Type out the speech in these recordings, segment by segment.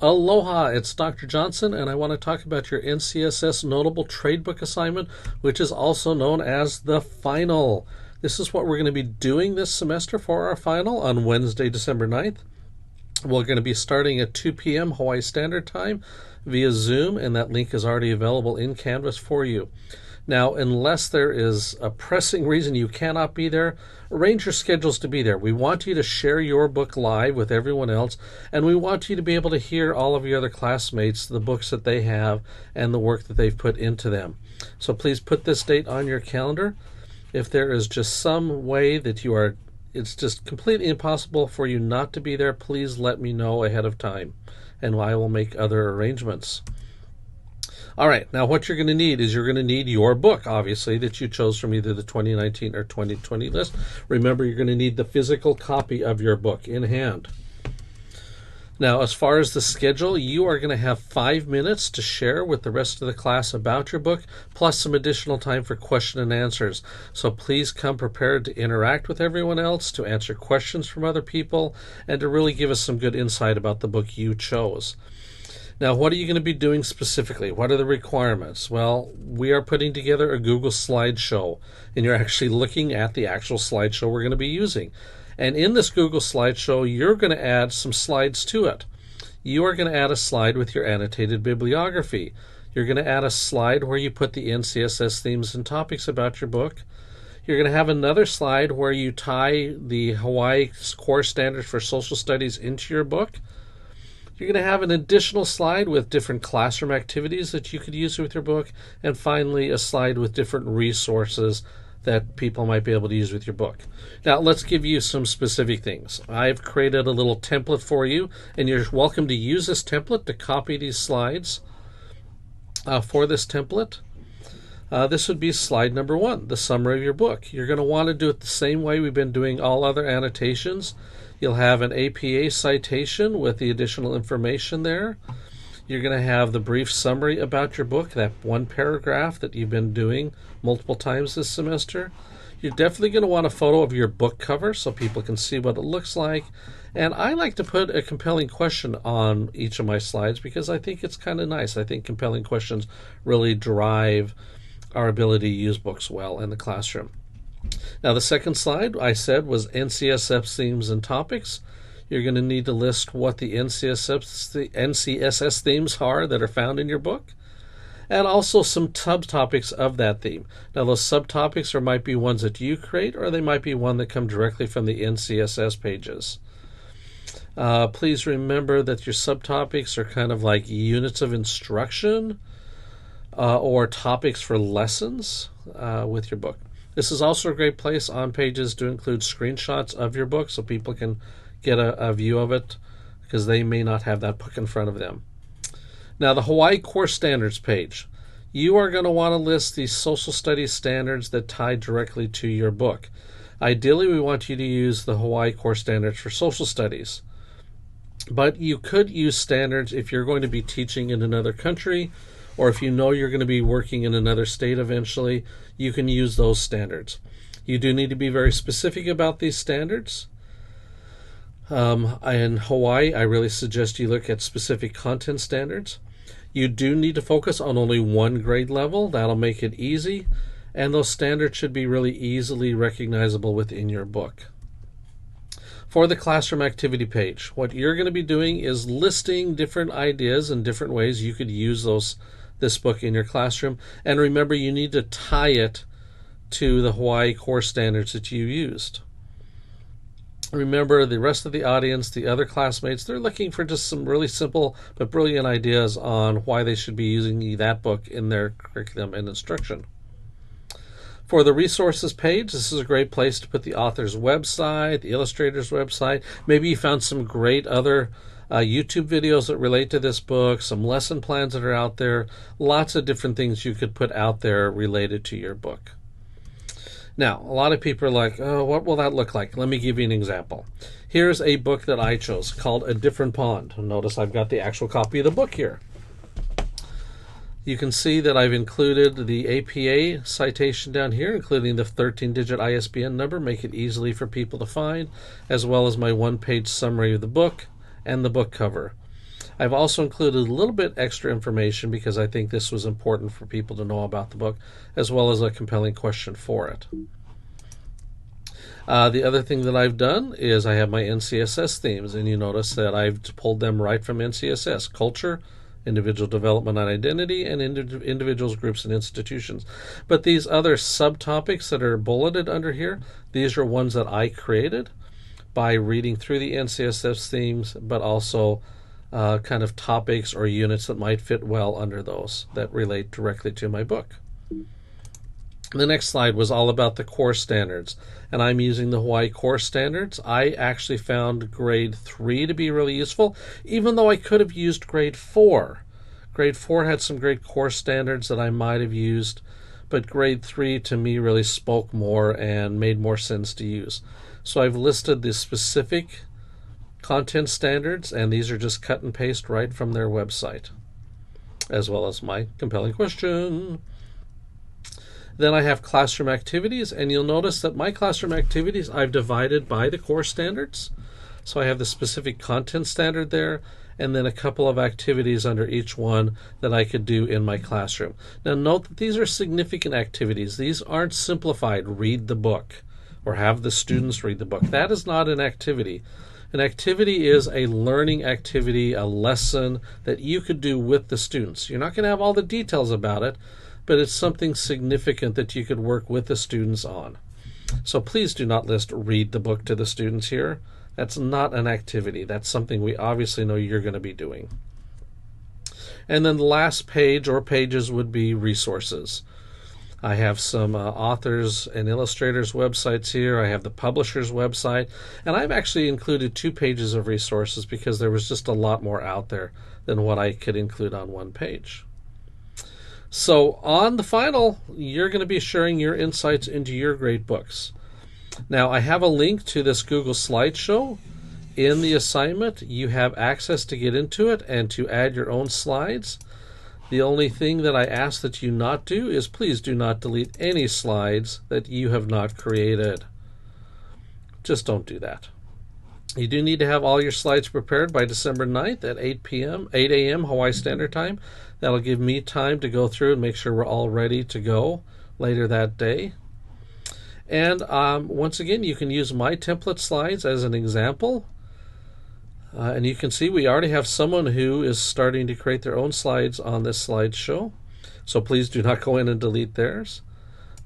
Aloha, it's Dr. Johnson, and I want to talk about your NCSS Notable Tradebook Assignment, which is also known as the final. This is what we're going to be doing this semester for our final on Wednesday, December 9th. We're going to be starting at 2 p.m. Hawaii Standard Time via Zoom, and that link is already available in Canvas for you. Now, unless there is a pressing reason you cannot be there, arrange your schedules to be there. We want you to share your book live with everyone else, and we want you to be able to hear all of your other classmates, the books that they have, and the work that they've put into them. So please put this date on your calendar. If there is just some way that it's just completely impossible for you not to be there, please let me know ahead of time, and I will make other arrangements. All right, now what you're going to need is you're going to need your book, obviously, that you chose from either the 2019 or 2020 list. Remember, you're going to need the physical copy of your book in hand. Now, as far as the schedule, you are going to have 5 minutes to share with the rest of the class about your book, plus some additional time for question and answers. So please come prepared to interact with everyone else, to answer questions from other people, and to really give us some good insight about the book you chose. Now, what are you going to be doing specifically? What are the requirements? Well, we are putting together a Google slideshow, and you're actually looking at the actual slideshow we're going to be using. And in this Google slideshow, you're going to add some slides to it. You are going to add a slide with your annotated bibliography. You're going to add a slide where you put the NCSS themes and topics about your book. You're going to have another slide where you tie the Hawaii Core Standards for Social Studies into your book. You're going to have an additional slide with different classroom activities that you could use with your book, and finally a slide with different resources that people might be able to use with your book. Now, let's give you some specific things. I've created a little template for you, and you're welcome to use this template to copy these slides. For this template, this would be slide number 1, the summary of your book. You're going to want to do it the same way we've been doing all other annotations. You'll have an APA citation with the additional information there. You're going to have the brief summary about your book, that one paragraph that you've been doing multiple times this semester. You're definitely going to want a photo of your book cover so people can see what it looks like. And I like to put a compelling question on each of my slides because I think it's kind of nice. I think compelling questions really drive our ability to use books well in the classroom. Now, the second slide I said was NCSS themes and topics. You're going to need to list what the NCSS themes are that are found in your book, and also some subtopics of that theme. Now, those subtopics might be ones that you create, or they might be one that come directly from the NCSS pages. Please remember that your subtopics are kind of like units of instruction or topics for lessons with your book. This is also a great place on pages to include screenshots of your book so people can get a view of it because they may not have that book in front of them. Now, the Hawaii Core Standards page. You are going to want to list the social studies standards that tie directly to your book. Ideally, we want you to use the Hawaii Core Standards for Social Studies. But you could use standards if you're going to be teaching in another country, or if you know you're going to be working in another state eventually, you can use those standards. You do need to be very specific about these standards. In Hawaii, I really suggest you look at specific content standards. You do need to focus on only one grade level. That'll make it easy. And those standards should be really easily recognizable within your book. For the classroom activity page, what you're going to be doing is listing different ideas and different ways you could use this book in your classroom. And remember, you need to tie it to the Hawaii Core Standards that you used. Remember, the rest of the audience, the other classmates, they're looking for just some really simple but brilliant ideas on why they should be using that book in their curriculum and instruction. For the resources page, this is a great place to put the author's website, the illustrator's website. Maybe you found some great other YouTube videos that relate to this book, some lesson plans that are out there, lots of different things you could put out there related to your book. Now, a lot of people are like, oh, what will that look like? Let me give you an example. Here's a book that I chose called A Different Pond. Notice I've got the actual copy of the book here. You can see that I've included the APA citation down here, including the 13-digit ISBN number, make it easily for people to find, as well as my one-page summary of the book and the book cover. I've also included a little bit extra information because I think this was important for people to know about the book, as well as a compelling question for it. The other thing that I've done is I have my NCSS themes, and you notice that I've pulled them right from NCSS: culture, individual development and identity, and individuals, groups, and institutions. But these other subtopics that are bulleted under here, these are ones that I created by reading through the NCSS themes, but also kind of topics or units that might fit well under those that relate directly to my book. The next slide was all about the core standards, and I'm using the Hawaii core standards. I actually found grade 3 to be really useful, even though I could have used grade 4. Grade 4 had some great core standards that I might have used, but grade 3 to me really spoke more and made more sense to use. So I've listed the specific content standards, and these are just cut and paste right from their website, as well as my compelling question. Then I have classroom activities, and you'll notice that my classroom activities I've divided by the core standards. So I have the specific content standard there, and then a couple of activities under each one that I could do in my classroom. Now note that these are significant activities. These aren't simplified, read the book, or have the students read the book. That is not an activity. An activity is a learning activity, a lesson that you could do with the students. You're not going to have all the details about it, but it's something significant that you could work with the students on. So please do not list read the book to the students here. That's not an activity. That's something we obviously know you're going to be doing. And then the last page or pages would be resources. I have some authors and illustrators websites here. I have the publisher's website, and I've actually included 2 pages of resources because there was just a lot more out there than what I could include on one page. So on the final, you're going to be sharing your insights into your great books. Now, I have a link to this Google slideshow in the assignment. You have access to get into it and to add your own slides. The only thing that I ask that you not do is please do not delete any slides that you have not created. Just don't do that. You do need to have all your slides prepared by December 9th at 8 a.m. Hawaii Standard Time. That'll give me time to go through and make sure we're all ready to go later that day. And once again, you can use my template slides as an example. And you can see we already have someone who is starting to create their own slides on this slideshow. So please do not go in and delete theirs.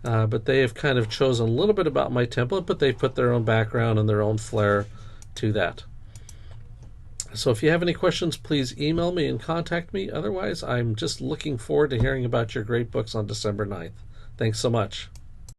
But they have kind of chosen a little bit about my template, but they've put their own background and their own flair to that. So if you have any questions, please email me and contact me. Otherwise, I'm just looking forward to hearing about your great books on December 9th. Thanks so much.